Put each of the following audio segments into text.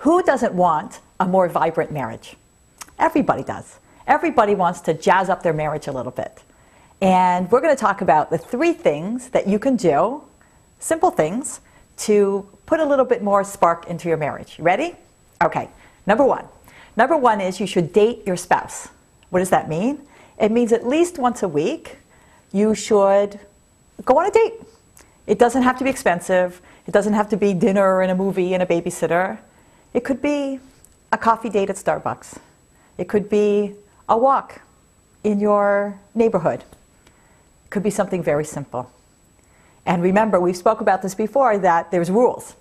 Who doesn't want a more vibrant marriage? Everybody does. Everybody wants to jazz up their marriage a little bit. And we're going to talk about the 3 things that you can do, simple things, to put a little bit more spark into your marriage. You ready? Okay. Number 1. Number 1 is you should date your spouse. What does that mean? It means at least once a week you should go on a date. It doesn't have to be expensive. It doesn't have to be dinner and a movie and a babysitter. It could be a coffee date at Starbucks. It could be a walk in your neighborhood. It could be something very simple. And remember, we spoke about this before, that there's rules.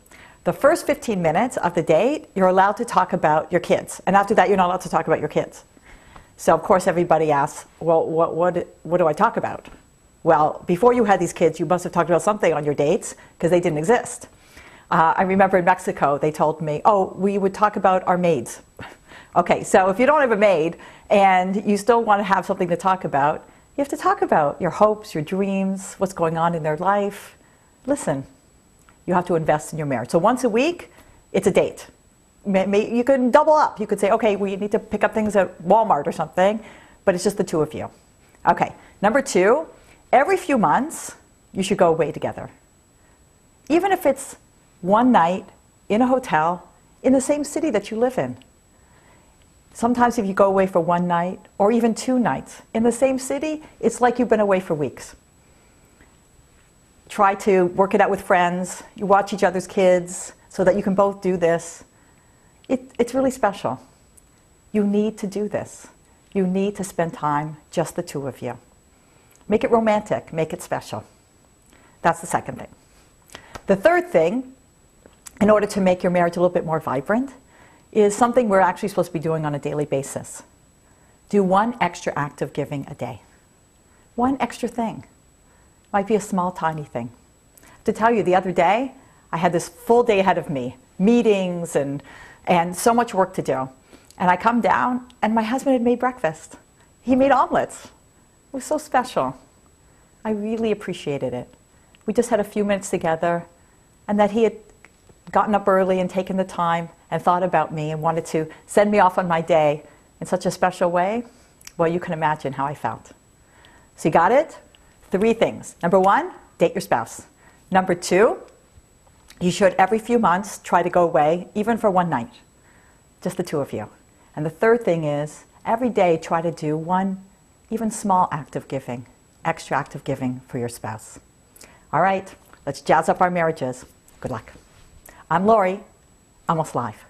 The first 15 minutes of the date, you're allowed to talk about your kids. And after that, you're not allowed to talk about your kids. So, of course, everybody asks, well, what do I talk about? Well, before you had these kids, you must have talked about something on your dates, because they didn't exist. I remember in Mexico, they told me, oh, we would talk about our maids. Okay, so if you don't have a maid, and you still want to have something to talk about, you have to talk about your hopes, your dreams, what's going on in their life. Listen, you have to invest in your marriage. So once a week, it's a date. You can double up. You could say, okay, we need to pick up things at Walmart or something, but it's just the 2 of you. Okay, number 2, every few months, you should go away together. Even if it's one night in a hotel in the same city that you live in. Sometimes if you go away for one night or even 2 nights in the same city, it's like you've been away for weeks. Try to work it out with friends. You watch each other's kids so that you can both do this. It's really special. You need to do this. You need to spend time, just the 2 of you. Make it romantic. Make it special. That's the second thing. The third thing, in order to make your marriage a little bit more vibrant, is something we're actually supposed to be doing on a daily basis. Do 1 extra act of giving a day. 1 extra thing. Might be a small, tiny thing. To tell you, the other day, I had this full day ahead of me, meetings and so much work to do. And I come down, and my husband had made breakfast. He made omelets. It was so special. I really appreciated it. We just had a few minutes together, and that he had gotten up early and taken the time and thought about me and wanted to send me off on my day in such a special way. Well, you can imagine how I felt. So you got it? 3 things. Number 1, date your spouse. Number 2, you should every few months try to go away, even for 1 night. Just the 2 of you. And the third thing is, every day try to do 1 even small act of giving, extra act of giving for your spouse. All right, let's jazz up our marriages. Good luck. I'm Lori, Almost Live.